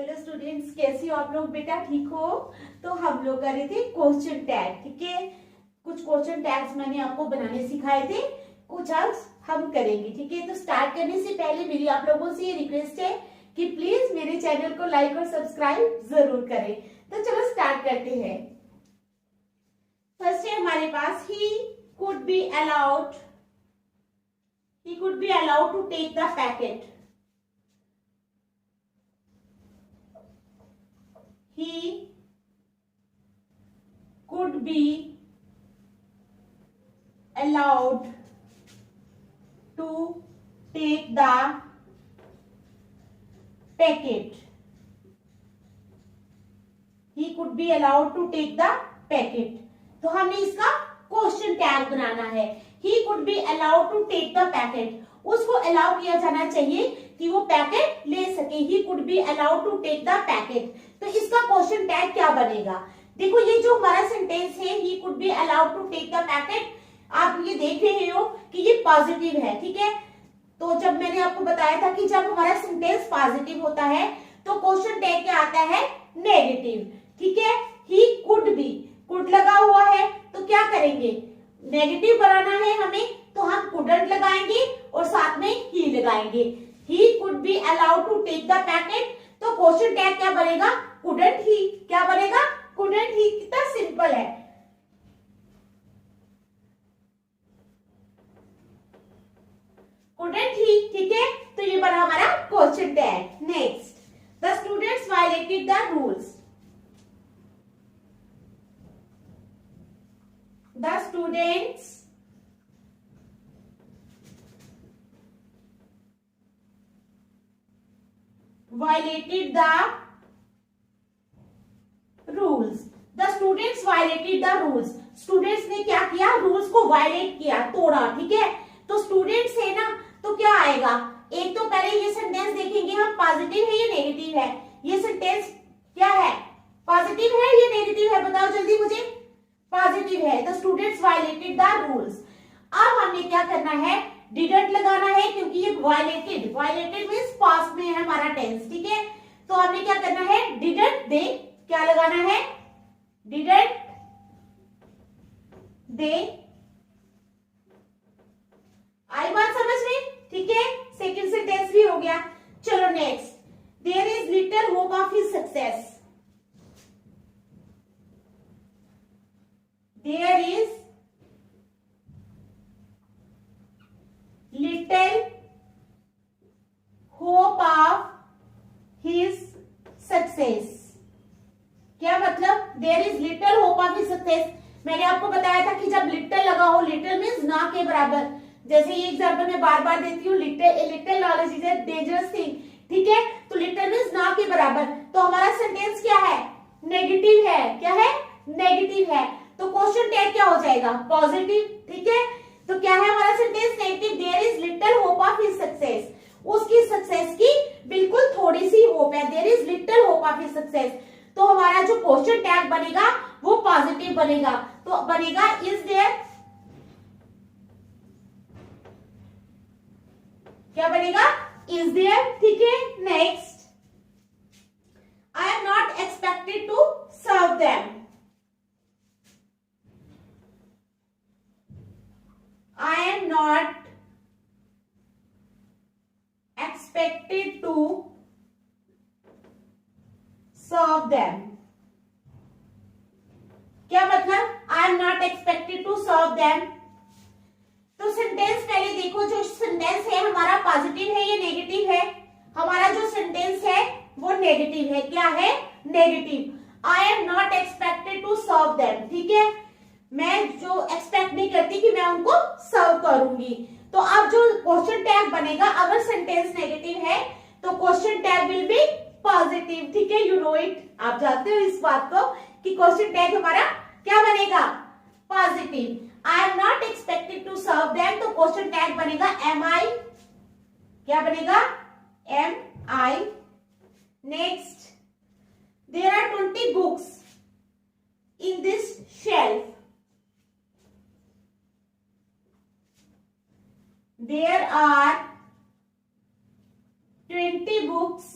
Hello students, कैसे हो आप लोग? बेटा ठीक हो? तो हम लोग कर रहे थे क्वेश्चन टैग। ठीक है, कुछ क्वेश्चन टैग्स मैंने आपको बनाने सिखाए थे, कुछ आज हम करेंगे। ठीक है, तो स्टार्ट करने से पहले मेरी आप लोगों से ये रिक्वेस्ट है कि प्लीज मेरे चैनल को लाइक और सब्सक्राइब जरूर करें। तो चलो स्टार्ट करते हैं। फर्स्ट है हमारे पास he could be allowed to take the packet. He could be allowed to take the packet. He could be allowed to take the packet. तो हमने इसका क्वेश्चन टैग बनाना है। He could be allowed to take the packet. उसको allow किया जाना चाहिए कि वो पैकेट ले सके। He could be allowed to take the packet. तो इसका क्वेश्चन टैग क्या बनेगा? देखो, ये जो हमारा सेंटेंस है he could be allowed to take the packet, आप ये देख रहे हो कि ये पॉजिटिव है। ठीक है, तो जब मैंने आपको बताया था कि जब हमारा सेंटेंस पॉजिटिव होता है तो क्वेश्चन टैग क्या आता है? नेगेटिव। ठीक है, he could be, कुड लगा हुआ है तो क्या करेंगे? नेगेटिव बनाना है हमें, तो हम couldn't लगाएंगे और साथ में he लगाएंगे। he could be allowed to take the packet, तो क्वेश्चन टैग क्या बनेगा? couldn't he। क्या बनेगा? couldn't he। कितना सिंपल है। couldn't he। ठीक है, तो ये बना हमारा question tag. Next, the students violated the rules. The students violated the rules. The students violated the rules. Students ने क्या किया? रूल्स को वायलेट किया, तोड़ा। ठीक है, तो स्टूडेंट्स है ना, तो क्या आएगा? एक तो पहले ये सेंटेंस देखेंगे हम, पॉजिटिव है या नेगेटिव है? ये सेंटेंस क्या है? पॉजिटिव है या नेगेटिव है? बताओ जल्दी मुझे। पॉजिटिव है, तो स्टूडेंट्स वायलेटेड द रूल्स। अब हमने क्या करना है? डिडंट लगाना है, क्योंकि ये वायलेटेड मींस पास्ट में है हमारा टेंस। ठीक है, तो हमने क्या करना है? डिडंट दे, क्या लगाना है? Didn't they. आई बात समझ में? ठीक है, सेकंड सेंटेंस भी हो गया। चलो next, there is little hope of his success. There is little hope of his success। क्या मतलब? there is little hope of his success। मैंने आपको बताया था कि जब little लगा हो, little मीन्स ना के बराबर। जैसे ये एग्जाम्पल मैं बार बार देती हूँ, little knowledge is a dangerous thing. ठीक है, तो little मीन्स ना के बराबर, तो हमारा सेंटेंस क्या है? नेगेटिव है। क्या है? नेगेटिव है, तो क्वेश्चन टैग क्या हो जाएगा? पॉजिटिव। ठीक है, तो क्या है हमारा sentence? Negative. There is little hope of his success. उसकी सक्सेस की बिल्कुल थोड़ी सी होप है। There is little hope of his success, तो हमारा जो क्वेश्चन टैग बनेगा वो पॉजिटिव बनेगा। तो बनेगा इज देयर, क्या बनेगा? Is there. ठीक है, next, I am not expected to serve them. I am not expected to serve them। क्या मतलब? I am not expected to serve them। तो सेंटेंस पहले देखो, जो सेंटेंस है हमारा पॉजिटिव है या नेगेटिव है? हमारा जो सेंटेंस है वो नेगेटिव है। क्या है? Negative. I am not expected to serve them। ठीक है, मैं जो एक्सपेक्ट नहीं करती कि मैं उनको सर्व करूंगी। तो अब जो क्वेश्चन टैग बनेगा, अगर सेंटेंस नेगेटिव है तो question tag will B positive. ठीक है, यू नो इट, आप जानते हो इस बात को कि क्वेश्चन टैग हमारा क्या बनेगा? Positive. I am not expected to serve them, तो क्वेश्चन टैग बनेगा एम आई। क्या बनेगा? Am I. Next, there are 20 books in this shelf. There are 20 books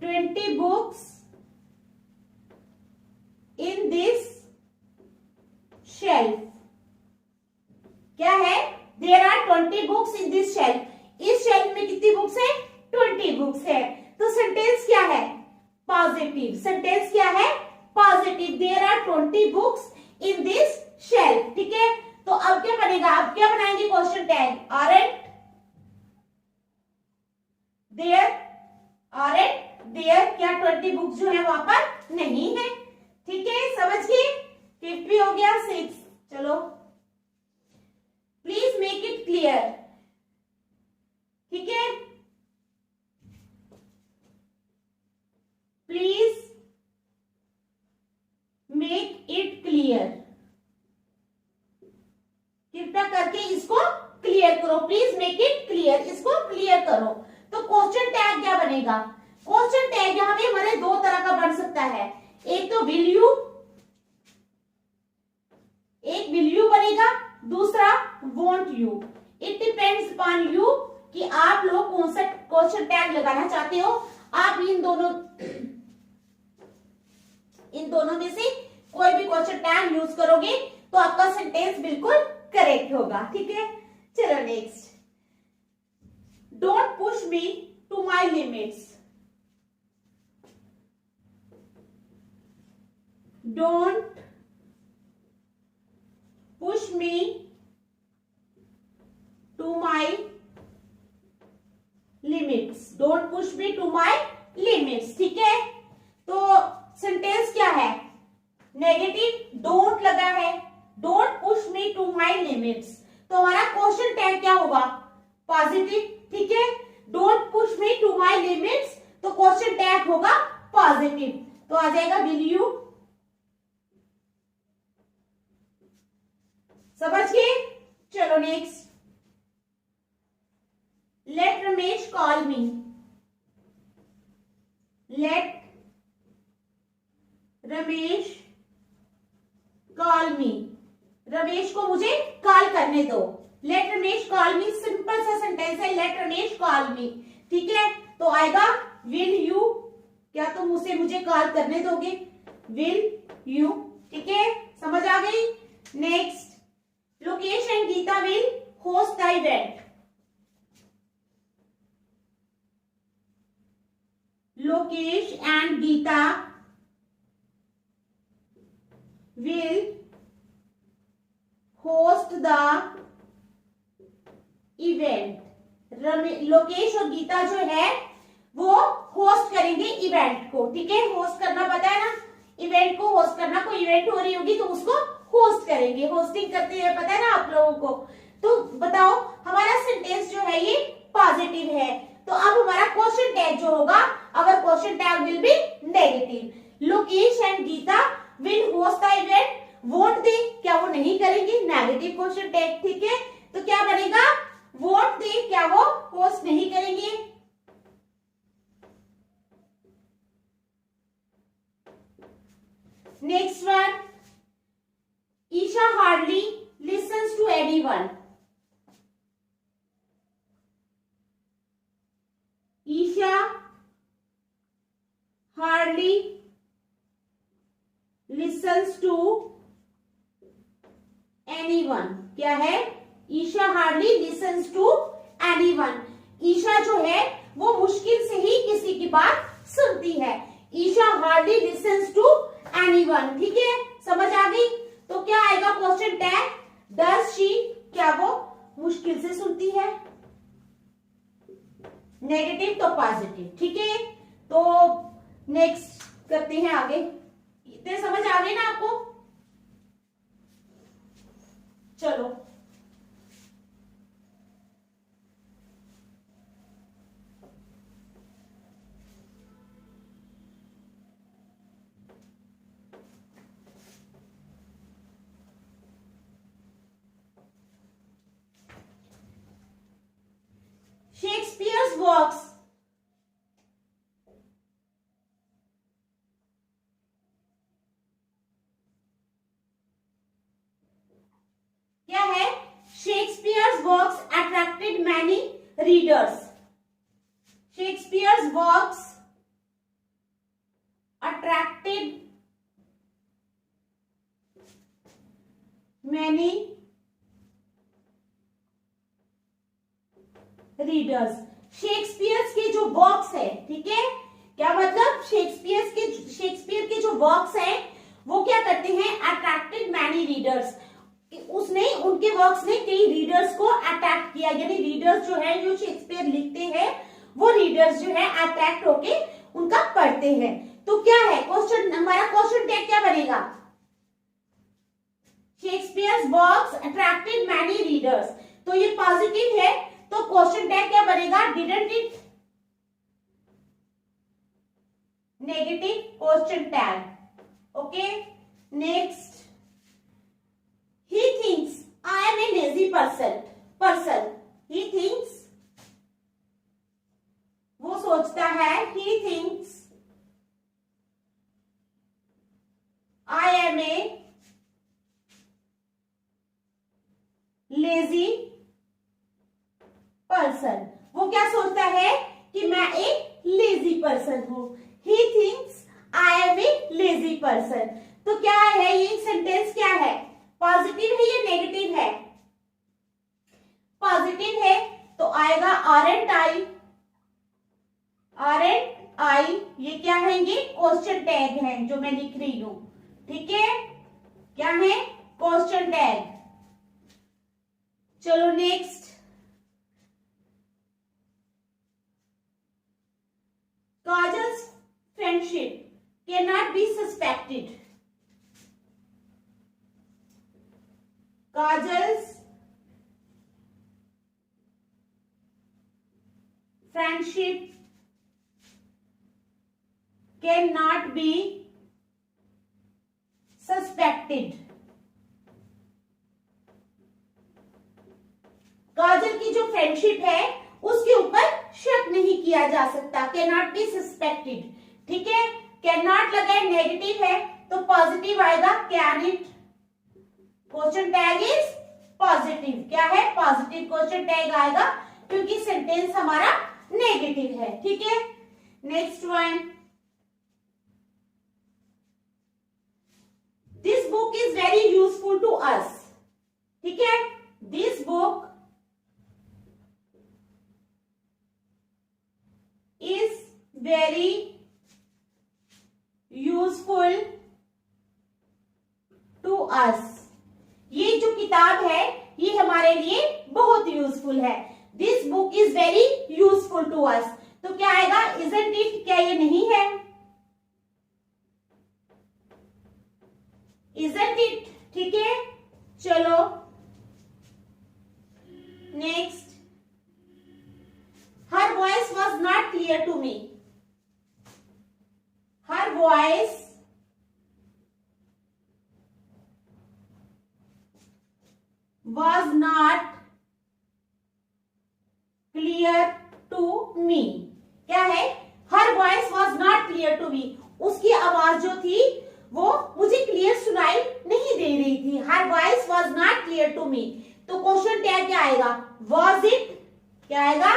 20 books in this shelf. क्या है? There are 20 books in this shelf. इस shelf में कितनी books है? 20 बुक्स है। तो सेंटेंस क्या है? पॉजिटिव। सेंटेंस क्या है? Positive. There are 20 books in this shelf. ठीक है, तो अब क्या बनेगा? अब क्या बनाएंगे question tag? Aren't there? Aren't there? क्या 20 बुक्स जो है वहां पर नहीं है? ठीक है, समझ गए? 5 भी हो गया, 6। चलो, प्लीज मेक इट क्लियर। ठीक है, प्लीज मेक इट क्लियर। कृपया करके इसको क्लियर करो। प्लीज मेक इट क्लियर, इसको क्लियर करो। तो क्वेश्चन टैग क्या बनेगा? क्वेश्चन टैग यहां पे हमारे दो तरह का बन सकता है। एक तो विल यू, एक विल यू बनेगा, दूसरा want you. It depends upon you कि आप लोग कौन सा क्वेश्चन टैग लगाना चाहते हो। आप इन दोनों में से कोई भी क्वेश्चन टैग यूज करोगे तो आपका सेंटेंस बिल्कुल करेक्ट होगा। ठीक है, चलो next. Don't push me to my limits. Don't push me to my limits. Don't push me to my limits. ठीक है, तो सेंटेंस क्या है? नेगेटिव, डोंट लगा है। Don't push me to my limits, तो हमारा क्वेश्चन टैग क्या होगा? पॉजिटिव। ठीक है, don't push me to my limits, तो क्वेश्चन टैग होगा पॉजिटिव। तो आ जाएगा विल यू। समझ गए? चलो next. Let Ramesh call me. Let Ramesh call me. Ramesh को मुझे कॉल करने दो। Let Ramesh call me simple सा सेंटेंस है। Let Ramesh call me. ठीक है, तो आएगा विल यू। क्या तुम मुझे कॉल करने दोगे? Will you. ठीक है, समझ आ गई? Next, Lokesh and Geeta will host the event. Lokesh and Geeta will host the event. Lokesh और गीता जो है वो होस्ट करेंगे इवेंट को। ठीक है, होस्ट करना पता है ना, इवेंट को होस्ट करना। कोई इवेंट हो रही होगी तो उसको होस्ट करेंगे। होस्टिंग करते हैं, पता है ना आप लोगों को। तो बताओ, हमारा सेंटेंस जो है ये पॉजिटिव है। तो अब हमारा क्वेश्चन टैग जो होगा, अगर question tag will be negative. Lokesh and Geeta will host the event. Won't they, क्या वो नहीं करेंगे? Negative question tag. ठीक है, तो क्या बनेगा? वोट दे, क्या वो होस्ट नहीं करेंगे? Next one, Isha hardly listens to anyone. Isha hardly listens to anyone. क्या है? Isha hardly listens to anyone. Isha जो है वो मुश्किल से ही किसी की बात सुनती है। Isha hardly listens to anyone. ठीक है, समझ आ गई? तो क्या आएगा क्वेश्चन टैग? डज शी, क्या वो मुश्किल से सुनती है? नेगेटिव तो पॉजिटिव। ठीक है, तो नेक्स्ट करते हैं आगे। इतने समझ आ गए ना आपको? चलो, शेक्सपियर्स वर्क्स क्या है? Shakespeare's works attracted many readers. Shakespeare's works attracted many readers. Shakespeare के जो वर्क्स है, ठीक है, क्या मतलब शेक्सपियर के जो वर्क्स हैं वो क्या करते हैं, अट्रैक्टेड मैनी रीडर्स। उसने, उनके वर्क्स ने कई रीडर्स को अट्रैक्ट किया, यानी रीडर्स जो है, जो शेक्सपियर लिखते हैं वो रीडर्स जो है अट्रैक्ट होके उनका पढ़ते हैं। तो क्या है क्वेश्चन, हमारा क्वेश्चन टैग क्या बनेगा, Shakespeare's works attracted many readers. तो ये पॉजिटिव है, तो क्वेश्चन टैग क्या बनेगा, didn't it, negative question tag. Okay, next, he thinks I am a lazy person, he thinks, वो सोचता है, he thinks I am a lazy person, वो क्या सोचता है कि मैं एक लेजी पर्सन हूं। he thinks I am a lazy person। तो क्या है ये सेंटेंस, क्या है, पॉजिटिव है या नेगेटिव है, पॉजिटिव है, तो आएगा आरएंट आई, ये क्या है, ये क्वेश्चन टैग है जो मैं लिख रही हूं, ठीक है, क्या है, क्वेश्चन टैग। चलो next, Kajal's friendship can not be suspected, Kajal's friendship can not be suspected. Kajal की जो फ्रेंडशिप है उसके ऊपर शक नहीं किया जा सकता, कैन नॉट बी सस्पेक्टेड, ठीक है। कैन नॉट लगा है, नेगेटिव है, तो पॉजिटिव आएगा can it, question tag is positive, क्या है, पॉजिटिव क्वेश्चन टैग आएगा क्योंकि सेंटेंस हमारा नेगेटिव है, ठीक है। Next one, this book is very useful to us, ठीक है, this book is very useful to us, ये जो किताब है ये हमारे लिए बहुत यूजफुल है। This book is very useful to us, तो क्या आएगा, इजंट इट, क्या ये नहीं है, इजंट इट, ठीक है। चलो next, her voice was not clear to me, her voice was not clear to me, क्या है, her voice was not clear to me, उसकी आवाज जो थी वो मुझे क्लियर सुनाई नहीं दे रही थी, her voice was not clear to me। तो क्वेश्चन टैग क्या आएगा, was it, क्या आएगा,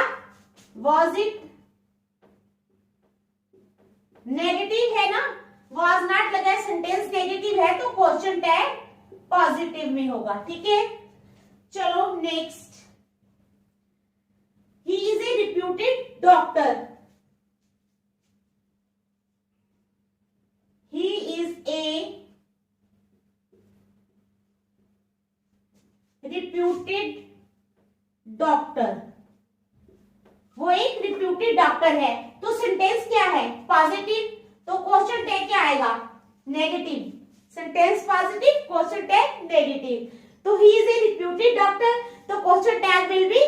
was it, नेगेटिव है ना, was not लगा है, सेंटेंस नेगेटिव है, तो क्वेश्चन टैग पॉजिटिव में होगा, ठीक है। चलो next, he is a reputed doctor, he is a reputed doctor, वो एक रिप्यूटेड डॉक्टर है, तो सेंटेंस क्या है, पॉजिटिव, तो क्वेश्चन टैग क्या आएगा, negative, sentence positive, question tag negative, तो he is a reputed doctor, तो question tag will be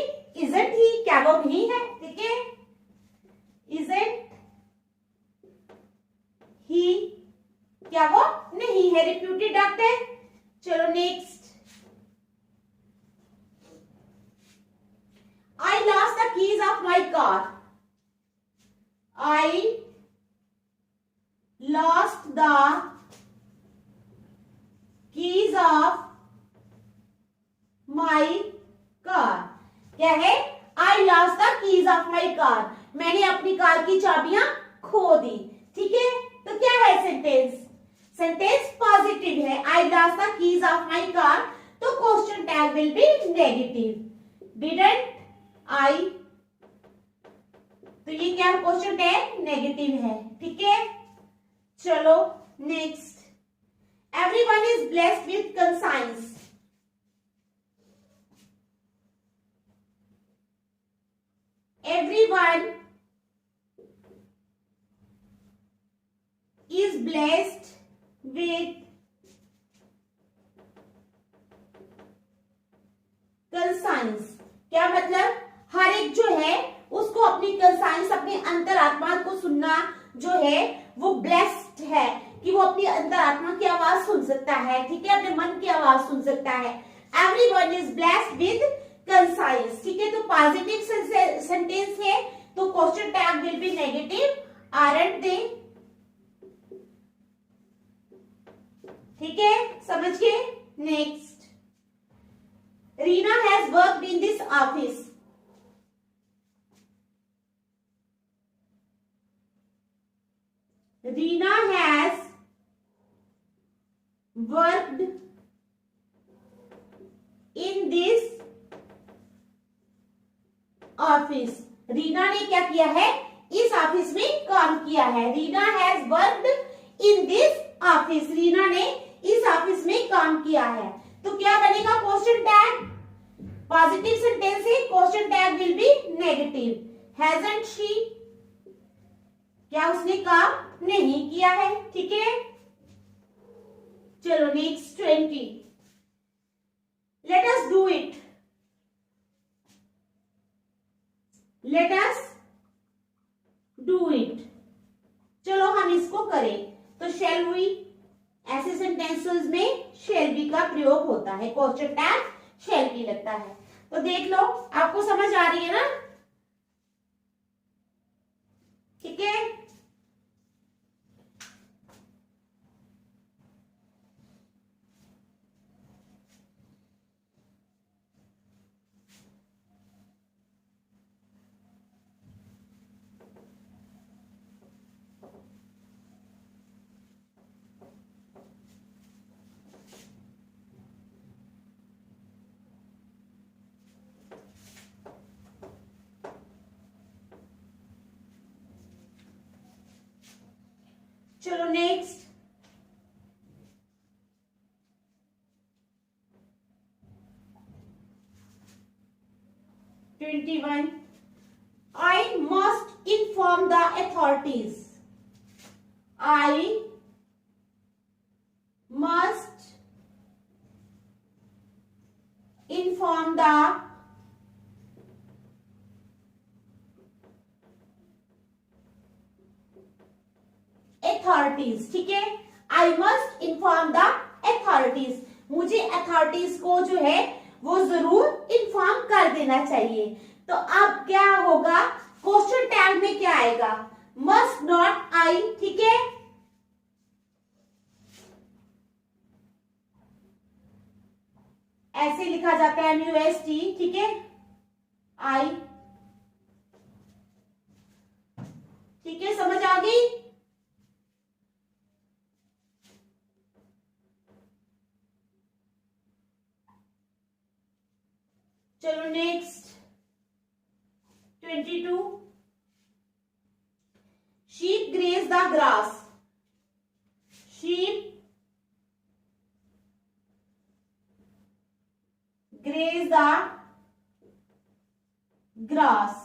isn't he, क्या वो नहीं है, ठीक है, इजंट ही, क्या वो नहीं है रिप्यूटेड डॉक्टर। चलो next, I lost the keys of my car, I lost the keys of my car, क्या है, I lost the keys of my car, मैंने अपनी कार की चाबियां खो दी, ठीक है, तो क्या है सेंटेंस? सेंटेंस पॉजिटिव है, I lost the keys of my car, तो question tag will be negative. Didn't I, तो ये क्या क्वेश्चन टैग नेगेटिव है, ठीक है। चलो next, everyone is blessed with conscience. Everyone is blessed with conscience। क्या मतलब? हर एक जो है उसको अपनी कंसाइंस, अपनी अंतरात्मा को सुनना जो है वो ब्लेस्ड है, कि वो अपनी अंतरात्मा की आवाज सुन सकता है, ठीक है, अपने मन की आवाज सुन सकता है। Everyone is blessed with conscience, ठीक है। तो पॉजिटिव सेंटेंस है, तो question tag will be negative, aren't they, ठीक है, समझ गए। Next, Reena has worked in this office. Reena has worked in this office. Reena ने क्या किया है? इस ऑफिस में काम किया है। Reena has worked in this office, Reena ने इस ऑफिस में काम किया है। तो क्या बनेगा क्वेश्चन टैग? पॉजिटिव सेंटेंस है, question tag will be negative. Hasn't she, क्या उसने काम नहीं किया है, ठीक है। चलो next 20, let us do it. Let us do it। चलो हम इसको करें। तो shall we, ऐसे सेंटेंसेस में shall be का प्रयोग होता है, क्वेश्चन टैग shall be लगता है। तो देख लो, आपको समझ आ रही है ना, ठीक है। चलो next, one, I must inform the authorities. I must inform the authorities, ठीक है। I must inform the authorities, मुझे अथॉरिटीज को जो है वो जरूर इन्फॉर्म कर देना चाहिए। तो अब क्या होगा, क्वेश्चन टैग में क्या आएगा? मस्ट नॉट आई, ठीक है। ऐसे लिखा जाता है MUST, ठीक है, आई, ठीक है, समझ आ गई। चलो next 22, sheep graze the grass। sheep graze the grass,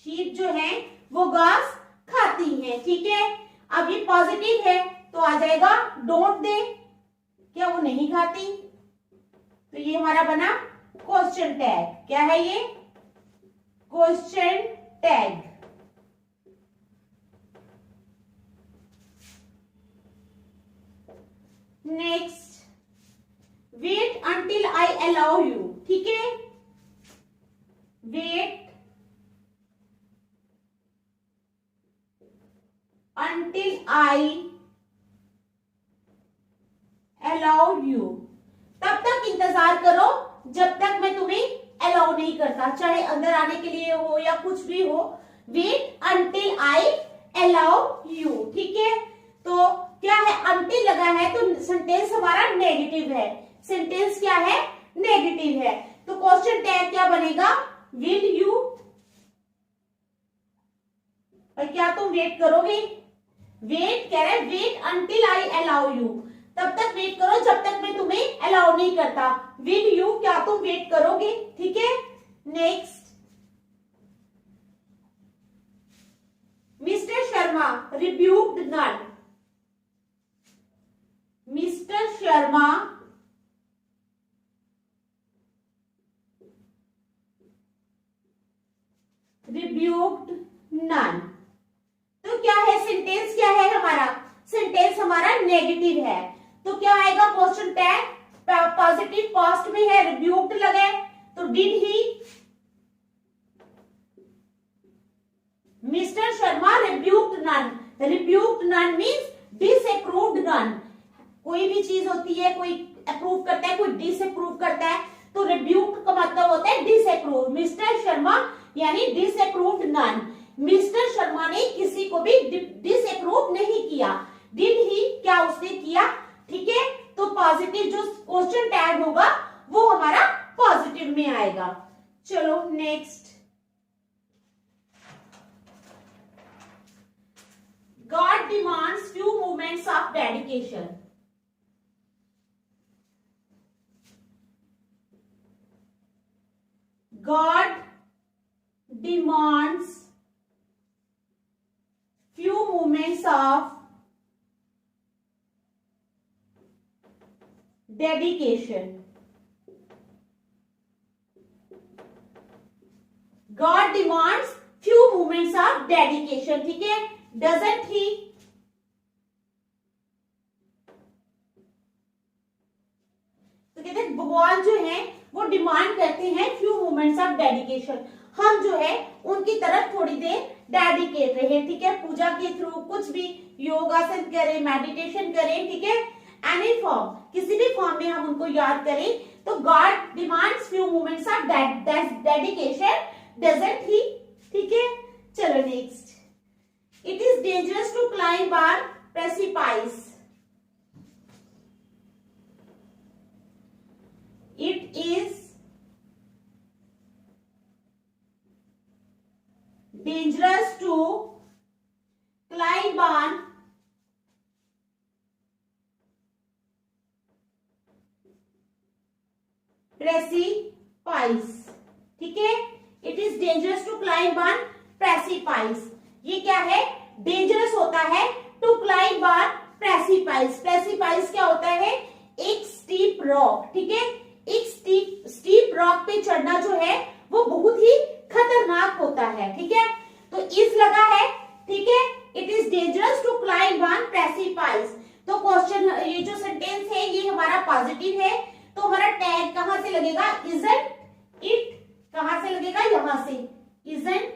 sheep जो है वो घास खाती है, ठीक है। अब ये पॉजिटिव है तो आ जाएगा डोंट दे, क्या वो नहीं खाती? तो ये हमारा बना क्वेश्चन टैग। क्या है ये? Question tag. Next, wait until I allow you, ठीक है। Wait until I allow you, तब तक इंतजार करो जब तक मैं तुम्हें अलाउ नहीं करता, चाहे अंदर आने के लिए हो या कुछ भी हो। Wait until I allow you, ठीक है। तो क्या है, अनटिल लगा है तो सेंटेंस हमारा नेगेटिव है, सेंटेंस क्या है, नेगेटिव है। तो क्वेश्चन टैग क्या बनेगा, विल यू, और क्या तुम वेट करोगे, वेट कह रहा है, wait until I allow you, तब तक वेट करो जब तक मैं तुम्हें अलाउ नहीं करता। विल यू, क्या तुम वेट करोगे, ठीक है। Next, mister Sharma rebuked none, mister Sharma rebuked none, तो क्या है, सेंटेंस क्या है हमारा, सेंटेंस हमारा नेगेटिव है, तो क्या आएगा क्वेश्चन टैग, पॉजिटिव पास्ट में है, रिब्यूक्ड लगा है, तो did he, mister Sharma rebuked none, rebuked none means disapproved none, कोई भी चीज होती है, कोई अप्रूव करता है, कोई डिसअप्रूव करता है, तो रिब्यूक्ड का मतलब होता है डिसअप्रूव, मिस्टर शर्मा यानी डिसअप्रूव्ड नन, मिस्टर शर्मा ने किसी को भी डिसअप्रूव नहीं किया, डिड ही, क्या उसने किया, ठीक है। तो पॉजिटिव जो क्वेश्चन टैग होगा वो हमारा पॉजिटिव में आएगा। चलो next, God demands few moments of dedication, God demands few moments of dedication, God demands few moments of dedication, ठीक है। doesn't he, तो कहते हैं भगवान जो है वो डिमांड करते हैं फ्यू मोमेंट्स ऑफ डेडिकेशन, हम जो है उनकी तरफ थोड़ी देर डेडिकेट रहे, ठीक है, पूजा के थ्रू कुछ भी योगासन करें, मेडिटेशन करें, ठीक है, एनी फॉर्म, किसी भी फॉर्म में हम उनको याद करें, तो God demands few moments of dedication, doesn't he, ठीक है। चलो next, it is dangerous to climb on precipice, it is dangerous to climb on precipice, ठीक है, it is dangerous to climb on precipice, ये क्या है, डेंजरस होता है, to climb on precipice, precipice क्या होता है, एक स्टीप रॉक, ठीक है, एक स्टीप रॉक पे चढ़ना जो है वो बहुत ही खतरनाक होता है, ठीक है, तो इस लगा है, ठीक है, it is dangerous to climb on precipice, तो क्वेश्चन, ये जो सेंटेंस है ये हमारा पॉजिटिव है, तो हमारा टैग कहां से लगेगा, इजंट इट, कहां से लगेगा, यहां से, इजंट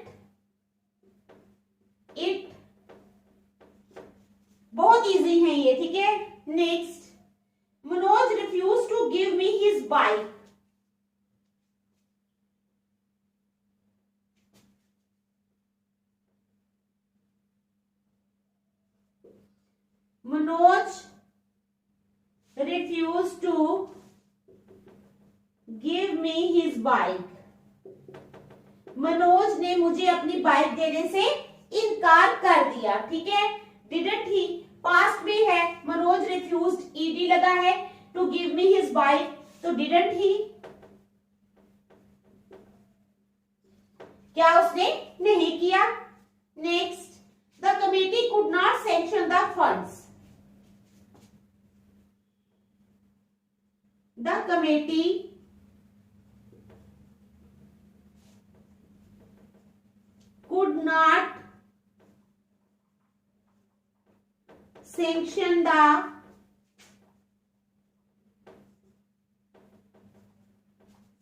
इट, बहुत इजी है ये, ठीक है। Next, Manoj refused to give me his bike, Manoj refused to give me his bike, Manoj ने मुझे अपनी बाइक देने से इनकार कर दिया, ठीक है, didn't he, पास्ट में है, मनोज रिफ्यूज्ड, ईडी लगा है, to give me his bike, तो डिडंट ही, क्या उसने नहीं किया। Next, the committee could not sanction the funds, the committee could not sanction the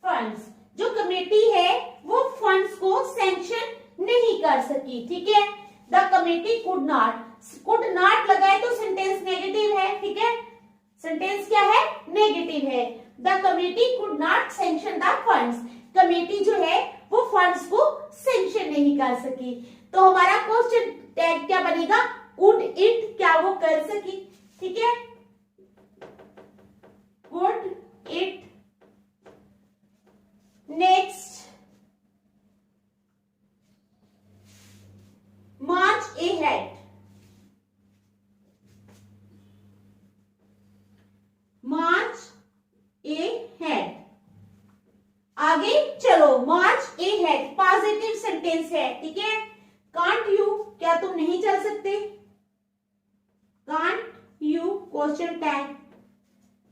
funds, जो कमेटी है वो फंड्स को सैंक्शन नहीं कर सकी, ठीक है, द कमेटी कुड नॉट लगा है तो सेंटेंस नेगेटिव है, ठीक है, सेंटेंस क्या है, नेगेटिव है, the committee could not sanction the funds, committee जो है वो फंड्स को सैंक्शन नहीं कर सकी, तो हमारा क्वेश्चन टैग क्या बनेगा, कुड इट, क्या वो कर सकी, ठीक है, could it. Next, March ahead, March ahead. आगे चलो, मार्च अहेड पॉजिटिव सेंटेंस है, ठीक है। कांट यू, क्या तुम नहीं चल सकते, can't you question tag,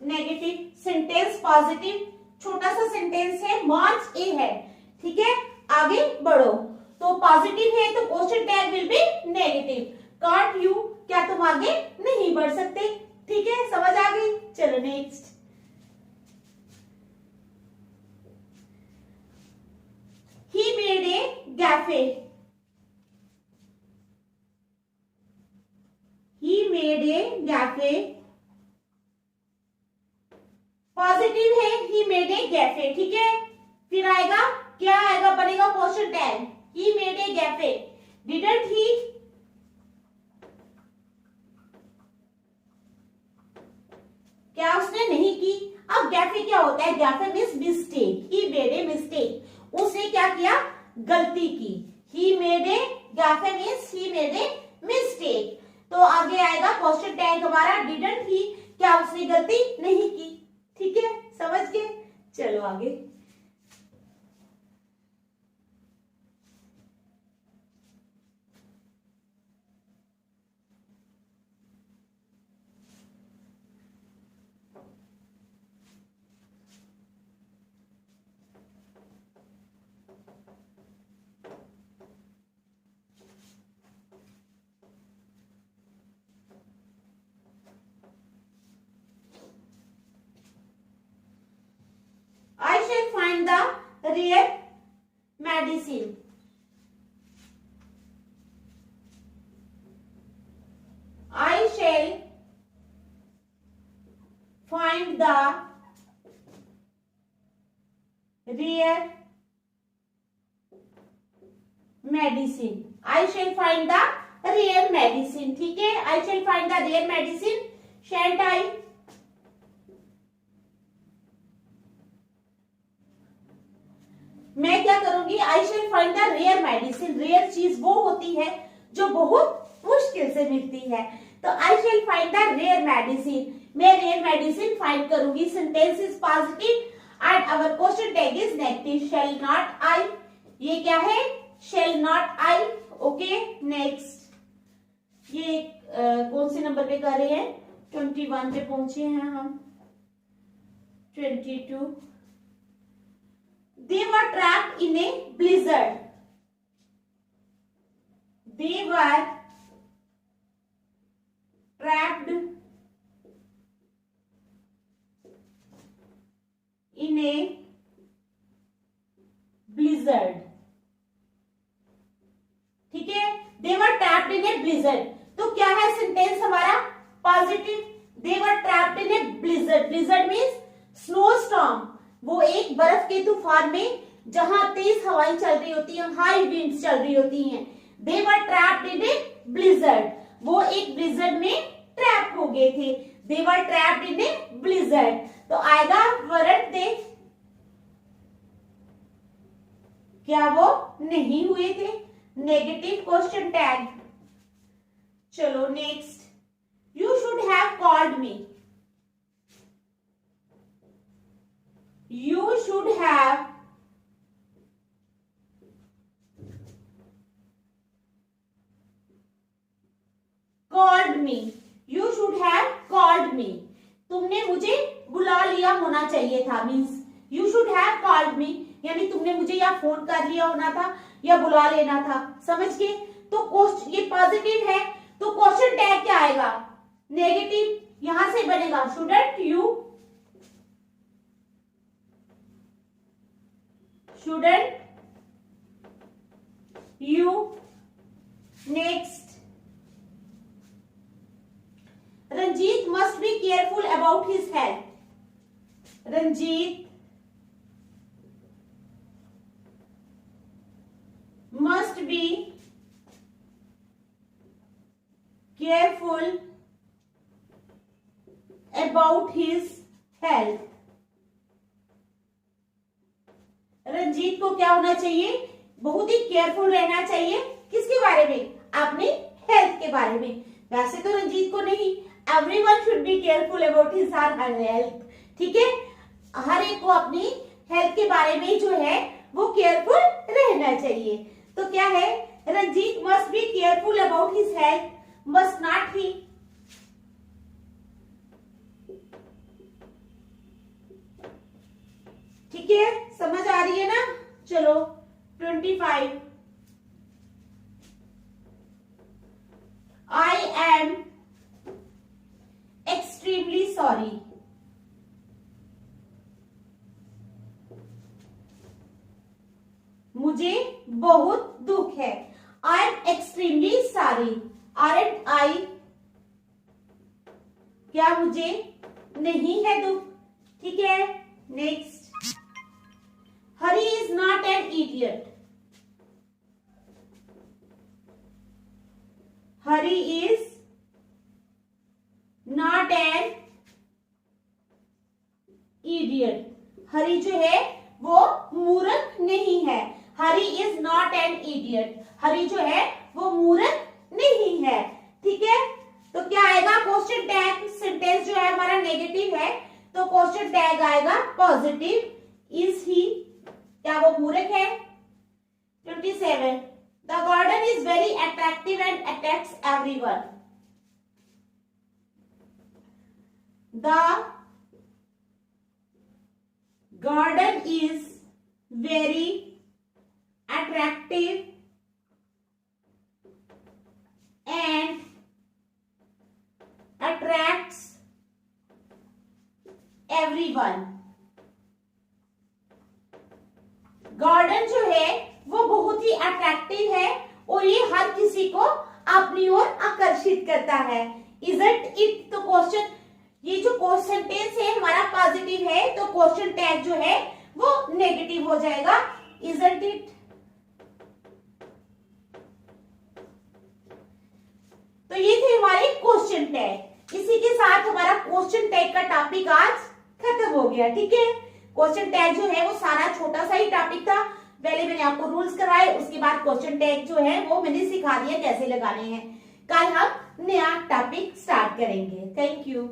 negative sentence, positive छोटा सा सेंटेंस है, मार्च अहेड, ठीक है। आगे बढ़ो, तो पॉजिटिव है तो question tag will be negative. Can't you, क्या तुम आगे नहीं बढ़ सकते, ठीक है, समझ आ गई। चलो next, he made a cafe, he made a cafe, positive है, he made a cafe, ठीक है। फिर आएगा, क्या आएगा, बनेगा question tag, he made a cafe, didn't he, क्या उसने नहीं की। अब कैफे क्या होता है, cafe means mistake, he made a mistake, उसने क्या किया, गलती की। He made a cafe means he made a mistake, तो आगे आएगा क्वेश्चन टैग हमारा डिडंट ही, क्या उसने गलती नहीं की, ठीक है, समझ गए। चलो आगे, I shall find the rare medicine. I shall find the rare medicine. I shall find the rare medicine, ठीक है। I shall find the rare medicine. Shan't I? मैं क्या करूंगी, I shall find the rare medicine, rare चीज वो होती है जो बहुत मुश्किल से मिलती है, तो I shall find the rare medicine, मैं रेयर मेडिसिन फाइंड करूंगी। Sentence is positive and our question tag is negative, shall not I, ये क्या है, shall not I, okay. Next, ये कौन से नंबर पे कर रहे हैं, 21 पे पहुंचे हैं हम, 22। They were trapped in a blizzard. They were trapped in a blizzard. ठीक है, they were trapped in a blizzard, तो क्या है सेंटेंस हमारा, positive. They were trapped in a blizzard. Blizzard means snowstorm, वो एक बर्फ के तूफान में जहां तेज हवाएं चल रही होती हैं, हाई विंड्स चल रही होती हैं। They were trapped in a blizzard, वो एक ब्लिजर्ड में ट्रैप हो गए थे। They were trapped in a blizzard, तो आएगा weren't they, क्या वो नहीं हुए थे, नेगेटिव क्वेश्चन टैग। चलो next, you should have called me, you should have called me, you should have called me, तुमने मुझे बुला लिया होना चाहिए था, means you should have called me, यानी तुमने मुझे या फोन कर लिया होना था या बुला लेना था, समझ गए। तो ये पॉजिटिव है, तो क्वेश्चन टैग क्या आएगा, नेगेटिव, यहां से बनेगा shouldn't you, shouldn't you। next, Ranjit must be careful about his health, Ranjit must be careful about his health. Ranjit को क्या होना चाहिए, बहुत ही केयरफुल रहना चाहिए। किसके बारे में, अपनी हेल्थ के बारे में। वैसे तो रंजीत को नहीं, everyone should be careful about his her health, ठीक है। हर एक को अपनी हेल्थ के बारे में जो है वो केयरफुल रहना चाहिए। तो क्या है, Ranjit must be careful about his health, must not he. ठीक है, समझ आ रही है ना। चलो 25, आई एम एक्सट्रीमली सॉरी। मुझे बहुत दुख है। I am extremely sorry. Aren't I, क्या मुझे नहीं है दुख, ठीक है। Next, Hari is not an idiot. Hari is not an idiot. Hari जो है वो मूर्ख नहीं है। Hari is not an idiot. Hari जो है वो मूर्ख नहीं है, ठीक है। तो क्या आएगा, क्वेश्चन टैग। सेंटेंस जो है हमारा नेगेटिव है, तो क्वेश्चन टैग आएगा पॉजिटिव। इज ही, क्या वो मूर्ख है। 27, the garden is very attractive and attracts everyone. The garden is very attractive and attracts everyone। Garden जो है वो बहुत ही अट्रैक्टिव है और ये हर किसी को अपनी ओर आकर्षित करता है। Isn't it, तो क्वेश्चन, ये जो क्वेश्चन टेंस है हमारा पॉजिटिव है, तो क्वेश्चन टैग जो है वो नेगेटिव हो जाएगा। Isn't it, तो ये थे हमारे क्वेश्चन टैग। इसी के साथ हमारा क्वेश्चन टैग का टॉपिक आज खत्म हो गया, ठीक है। क्वेश्चन टैग जो है वो सारा छोटा सा ही टॉपिक था। पहले मैंने आपको रूल्स करवाए, उसके बाद क्वेश्चन टैग जो है वो मैंने सिखा दिया कैसे लगाने हैं। कल हम नया टॉपिक स्टार्ट करेंगे। Thank you.